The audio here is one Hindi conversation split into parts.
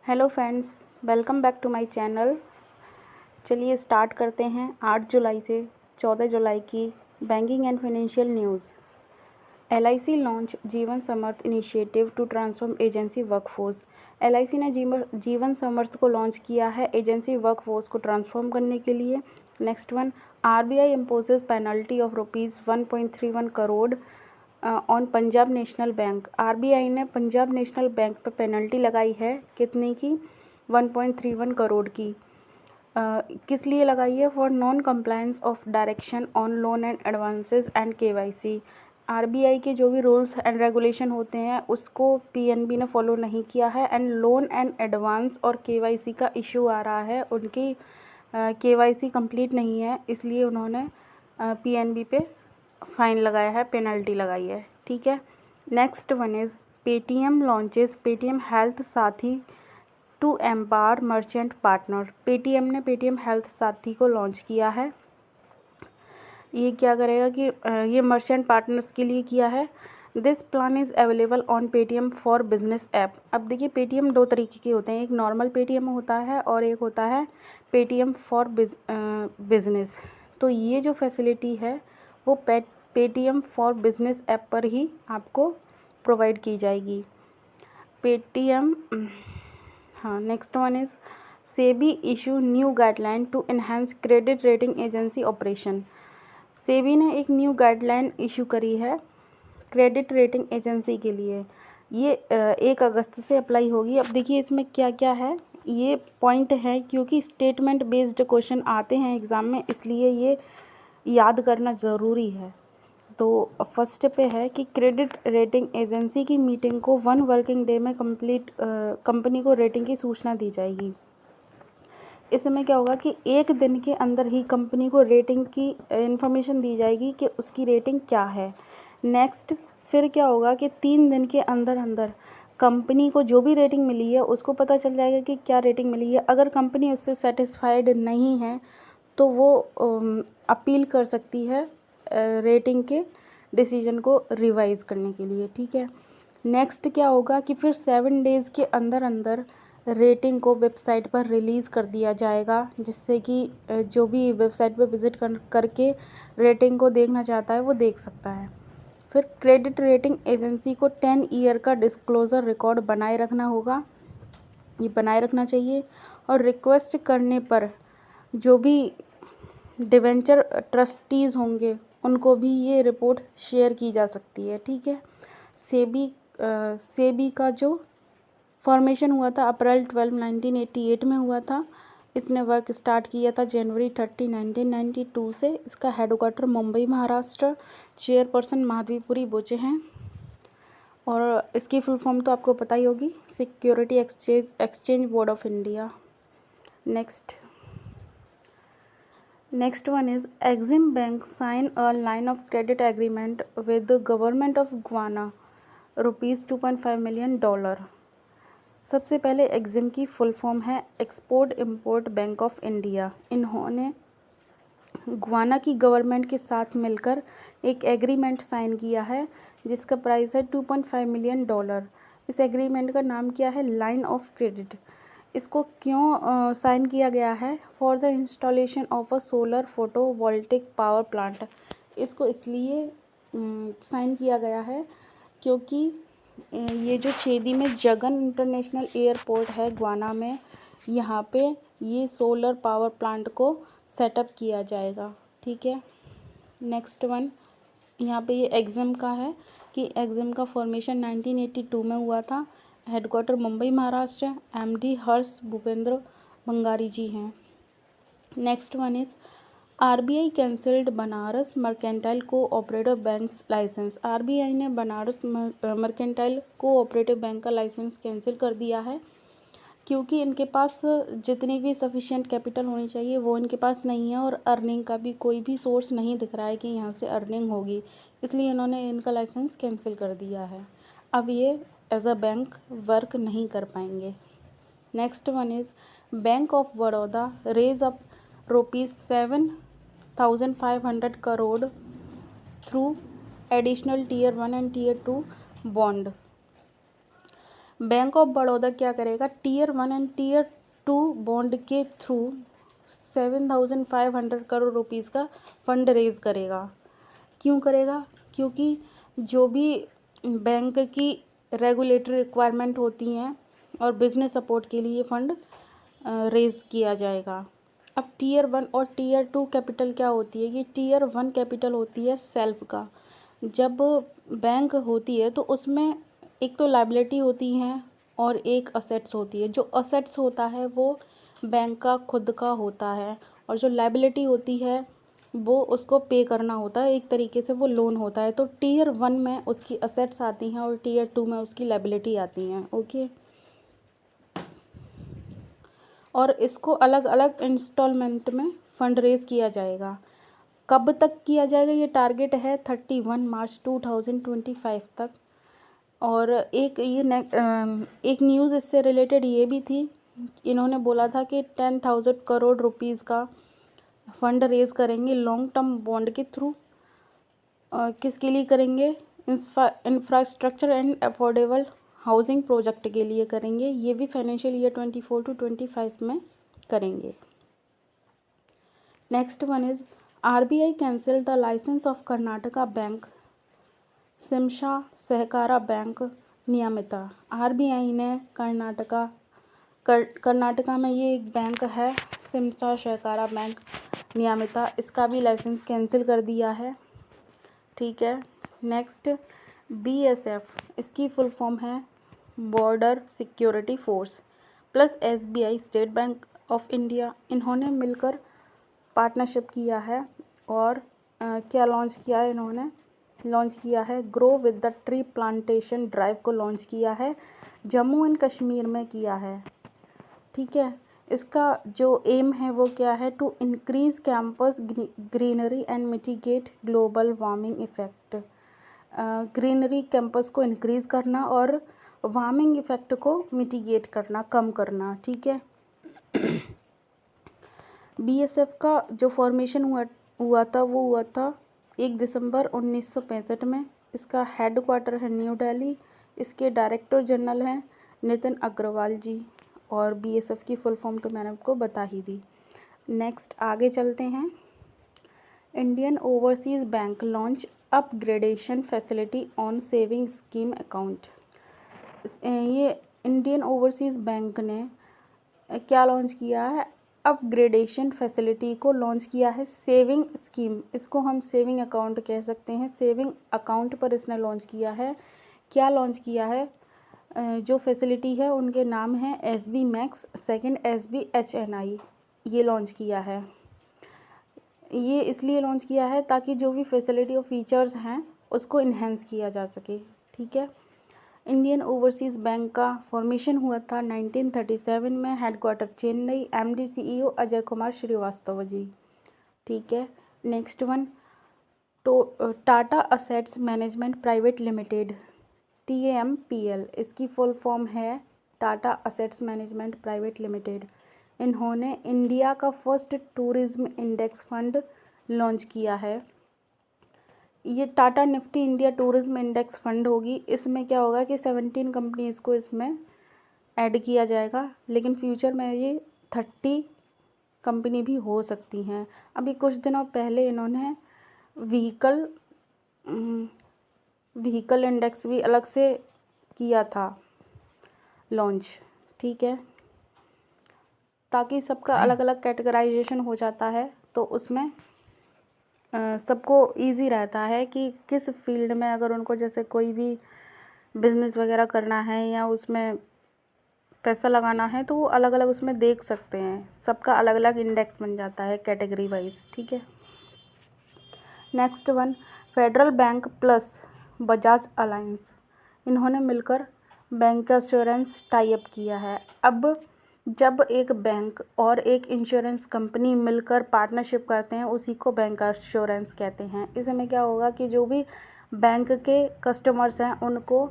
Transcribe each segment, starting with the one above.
Hello friends, welcome back to my channel. चलिए स्टार्ट करते हैं 8 जुलाई से 14 जुलाई की banking and financial news. LIC launch Jeevan Samarth initiative to transform agency workforce. LIC ने जीवन समर्थ को लॉन्च किया है एजेंसी वर्कफोर्स को ट्रांसफॉर्म करने के लिए। Next one, RBI imposes penalty of ₹1.31 crore on Punjab national bank. RBI ने पंजाब नेशनल बैंक पर पेनल्टी लगाई है कितने की? 1.31 करोड़ की। किस लिए लगाई है? For non compliance of direction on loan and advances and KYC। RBI के जो भी रूल्स एंड रेगुलेशन होते हैं उसको PNB ने फॉलो नहीं किया है एंड लोन एंड एडवांस और KYC का इशू आ रहा है। उनकी KYC कंप्लीट नहीं है, इसलिए उन्होंने PNB पे फ़ाइन लगाया है, पेनल्टी लगाई है। ठीक है। Next one is Paytm launches Paytm health Saathi to empower merchant partner. Paytm ने पेटीएम हेल्थ साथी को लॉन्च किया है। ये क्या करेगा कि ये मर्चेंट पार्टनर्स के लिए किया है। This plan is available on Paytm for business app. अब देखिए, पेटीएम दो तरीके के होते हैं, एक नॉर्मल पेटीएम होता है और एक होता है पेटीएम फॉर बिजनेस। तो ये जो फैसिलिटी है वो पेटीएम फॉर बिजनेस ऐप पर ही आपको प्रोवाइड की जाएगी। पेटीएम हाँ। Next one is SEBI issue new guideline to enhance credit rating agency operation. SEBI ने एक न्यू गाइडलाइन इशू करी है क्रेडिट रेटिंग एजेंसी के लिए। ये 1 अगस्त से अप्लाई होगी। अब देखिए इसमें क्या क्या है, ये पॉइंट है क्योंकि स्टेटमेंट बेस्ड क्वेश्चन आते हैं एग्ज़ाम में, इसलिए ये याद करना ज़रूरी है। तो फर्स्ट पे है कि क्रेडिट रेटिंग एजेंसी की मीटिंग को 1 वर्किंग डे में कंपनी को रेटिंग की सूचना दी जाएगी। इसमें क्या होगा कि 1 दिन के अंदर ही कंपनी को रेटिंग की इन्फॉर्मेशन दी जाएगी कि उसकी रेटिंग क्या है। नेक्स्ट फिर क्या होगा कि 3 दिन के अंदर अंदर कंपनी को जो भी रेटिंग मिली है उसको पता चल जाएगा कि क्या रेटिंग मिली है। अगर कंपनी उससे सेटिस्फाइड नहीं है तो वो अपील कर सकती है रेटिंग के डिसीजन को रिवाइज़ करने के लिए। ठीक है। नेक्स्ट क्या होगा कि फिर 7 डेज़ के अंदर अंदर रेटिंग को वेबसाइट पर रिलीज़ कर दिया जाएगा, जिससे कि जो भी वेबसाइट पर विज़िट करके रेटिंग को देखना चाहता है वो देख सकता है। फिर क्रेडिट रेटिंग एजेंसी को 10 ईयर का डिस्क्लोज़र रिकॉर्ड बनाए रखना होगा, ये बनाए रखना चाहिए। और रिक्वेस्ट करने पर जो भी डिवेंचर ट्रस्टीज़ होंगे उनको भी ये रिपोर्ट शेयर की जा सकती है। ठीक है। सेबी का जो फॉर्मेशन हुआ था अप्रैल 12, 1988 में हुआ था। इसने वर्क स्टार्ट किया था जनवरी 30, 1992 से। इसका हेडक्वार्टर मुंबई महाराष्ट्र। चेयरपर्सन माधवीपुरी बोचे हैं। और इसकी फुल फॉर्म तो आपको पता ही होगी, security exchange board of India. Next one is EXIM bank sign a line of credit agreement with government of Guyana $2.5 million. सबसे पहले एक्सिम की फुल फॉर्म है export import bank of India. इन्होंने गुआना की गवर्नमेंट के साथ मिलकर एक एग्रीमेंट साइन किया है जिसका प्राइस है $2.5 मिलियन। इस एग्रीमेंट का नाम क्या है? Line of credit. इसको क्यों साइन किया गया है? For the installation of a solar photovoltaic power plant. इसको इसलिए साइन किया गया है क्योंकि ये जो छेदी में जगन इंटरनेशनल एयरपोर्ट है गुआना में, यहाँ पे ये सोलर पावर प्लांट को सेटअप किया जाएगा। ठीक है। नेक्स्ट वन, यहाँ पे ये एक्सिम का है कि एक्सिम का फॉर्मेशन 1982 में हुआ था। हेडक्वार्टर मुंबई महाराष्ट्र। MD हर्ष भूपेंद्र भंगारी जी हैं। Next one is RBI cancelled Banaras mercantile cooperative bank's licence. RBI ने बनारस मर्केंटाइल कोऑपरेटिव बैंक का लाइसेंस कैंसिल कर दिया है क्योंकि इनके पास जितनी भी सफिशिएंट कैपिटल होनी चाहिए वो इनके पास नहीं है और अर्निंग का भी कोई भी सोर्स नहीं दिख रहा है कि यहाँ से अर्निंग होगी, इसलिए इन्होंने इनका लाइसेंस कैंसिल कर दिया है। अब ये एज अ बैंक वर्क नहीं कर पाएंगे। Next one is bank of Baroda raise up ₹7,500 crore through additional Tier 1 and Tier 2 bond. Bank of Baroda क्या करेगा, टीयर 1 एंड टीयर 2 बॉन्ड के थ्रू 7,500 करोड़ रुपीज़ का फंड रेज करेगा। क्यों करेगा, क्योंकि जो भी बैंक की रेगुलेटरी रिक्वायरमेंट होती हैं और बिजनेस सपोर्ट के लिए फंड रेज किया जाएगा। अब टीयर 1 और टीयर 2 कैपिटल क्या होती है, ये टीयर 1 कैपिटल होती है सेल्फ का। जब बैंक होती है तो उसमें एक तो लायबिलिटी होती हैं और एक असेट्स होती है। जो असेट्स होता है वो बैंक का खुद का होता है और जो लायबिलिटी होती है वो उसको पे करना होता है, एक तरीके से वो लोन होता है। तो टीयर 1 में उसकी असेट्स आती हैं और टीयर 2 में उसकी लायबिलिटी आती हैं। ओके, और इसको अलग अलग इंस्टॉलमेंट में फंड रेज किया जाएगा। कब तक किया जाएगा, ये टारगेट है 31 मार्च 2025 तक। और एक एक न्यूज़ इससे रिलेटेड ये भी थी, इन्होंने बोला था कि 10,000 करोड़ रुपीज़ का फंड रेज करेंगे लॉन्ग टर्म बॉन्ड के थ्रू। किसके लिए करेंगे, infrastructure and affordable housing project के लिए करेंगे। ये भी फाइनेंशियल ईयर 24 to 25 में करेंगे। Next one is RBI cancel the licence of Karnataka bank Simsha Sahakara bank Niyamita. RBI ने कर्नाटका में ये एक बैंक है सिमसा सहकारा बैंक नियमिता, इसका भी लाइसेंस कैंसिल कर दिया है। ठीक है, नेक्स्ट BSF, इसकी फुल फॉर्म है border security force plus SBI state bank of India. इन्होंने मिलकर पार्टनरशिप किया है और क्या लॉन्च किया है, इन्होंने लॉन्च किया है grow with the tree plantation drive को लॉन्च किया है, जम्मू एंड कश्मीर में किया है। ठीक है, इसका जो एम है वो क्या है, to increase campus greenery and mitigate global warming effect. Greenery campus को इंक्रीज़ करना और वार्मिंग इफ़ेक्ट को मिटिगेट करना, कम करना। ठीक है, BSF का जो फॉर्मेशन हुआ था 1 दिसंबर 1965 में। इसका हेड क्वार्टर है न्यू दिल्ली। इसके डायरेक्टर जनरल हैं नितिन अग्रवाल जी। और BSF की फुल फॉर्म तो मैंने आपको बता ही दी। नेक्स्ट आगे चलते हैं। Indian overseas bank launch upgradation facility on saving scheme account. ये इंडियन ओवरसीज़ बैंक ने क्या लॉन्च किया है, अपग्रेडेशन फैसिलिटी को लॉन्च किया है सेविंग स्कीम, इसको हम सेविंग अकाउंट कह सकते हैं। सेविंग अकाउंट पर इसने लॉन्च किया है। क्या लॉन्च किया है, जो फैसिलिटी है उनके नाम हैं SB max, second SB HNI, ये लॉन्च किया है। ये इसलिए लॉन्च किया है ताकि जो भी फैसिलिटी और फीचर्स हैं उसको इन्हेंस किया जा सके। ठीक है, इंडियन ओवरसीज़ बैंक का फॉर्मेशन हुआ था 1937 में, headquarter Chennai, MD CEO Ajay Kumar Srivastava ji. ठीक है, next one Tata assets management private limited TAMPL, इसकी फुल फॉर्म है Tata assets management private limited. इन्होंने इंडिया का first tourism index fund launch किया है। ये Tata Nifty India tourism index fund होगी। इसमें क्या होगा कि 17 कंपनीज़ को इसमें ऐड किया जाएगा, लेकिन फ्यूचर में ये 30 कंपनी भी हो सकती हैं। अभी कुछ दिनों पहले इन्होंने व्हीकल इंडेक्स भी अलग से किया था लॉन्च। ठीक है, ताकि सबका अलग अलग कैटेगराइजेशन हो जाता है तो उसमें सबको इजी रहता है कि किस फील्ड में अगर उनको जैसे कोई भी बिज़नेस वगैरह करना है या उसमें पैसा लगाना है तो वो अलग अलग उसमें देख सकते हैं। सबका अलग अलग इंडेक्स बन जाता है कैटेगरी वाइज। ठीक है, next one federal bank plus Bajaj alliance, इन्होंने मिलकर बैंक एश्योरेंस टाई अप किया है। अब जब एक बैंक और एक इंश्योरेंस कंपनी मिलकर पार्टनरशिप करते हैं उसी को बैंक एश्योरेंस कहते हैं। इसमें क्या होगा कि जो भी बैंक के कस्टमर्स हैं उनको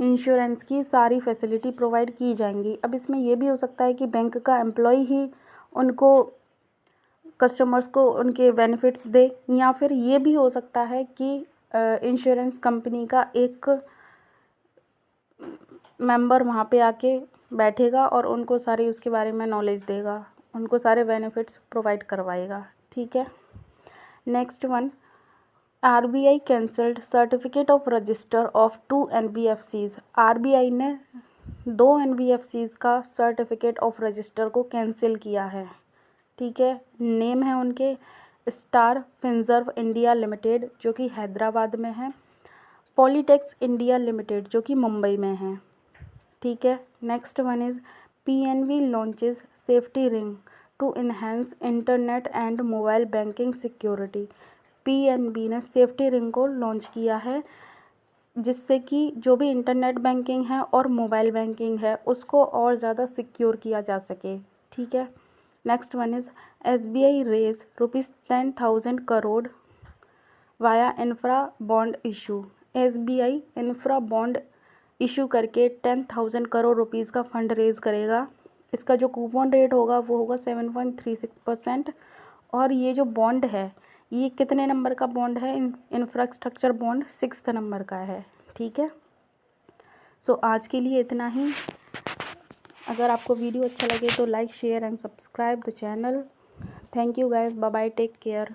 इंश्योरेंस की सारी फैसिलिटी प्रोवाइड की जाएंगी। अब इसमें ये भी हो सकता है कि बैंक का एम्प्लॉय ही उनको कस्टमर्स को उनके बेनिफिट्स दे, या फिर ये भी हो सकता है कि इंश्योरेंस कंपनी का एक मेंबर वहाँ पे आके बैठेगा और उनको सारी उसके बारे में नॉलेज देगा, उनको सारे बेनिफिट्स प्रोवाइड करवाएगा। ठीक है। Next one, RBI cancelled certificate of register of 2 NBFCs। RBI ने 2 NBFCs का सर्टिफिकेट ऑफ रजिस्टर को कैंसिल किया है। ठीक है। नेम है उनके स्टार फिनजर्व इंडिया लिमिटेड जो कि हैदराबाद में है, पॉलीटेक्स इंडिया लिमिटेड जो कि मुंबई में है। ठीक है। Next one is PNB launches safety ring to enhance internet and mobile banking security. PNB ने सेफ्टी रिंग को लॉन्च किया है जिससे कि जो भी इंटरनेट बैंकिंग है और मोबाइल बैंकिंग है उसको और ज़्यादा सिक्योर किया जा सके। ठीक है। Next one is SBI raise ₹10,000 crore via infra bond issue. SBI infra bond issue करके 10,000 करोड़ रुपीज़ का फंड रेज करेगा। इसका जो कूपन रेट होगा वो होगा 7.36%। और ये जो बॉन्ड है ये कितने नंबर का बॉन्ड है? इंफ्रास्ट्रक्चर बॉन्ड 6th नंबर का है। ठीक है। सो आज के लिए इतना ही। अगर आपको वीडियो अच्छा लगे तो like share and subscribe the channel. Thank you guys, bye bye, take care.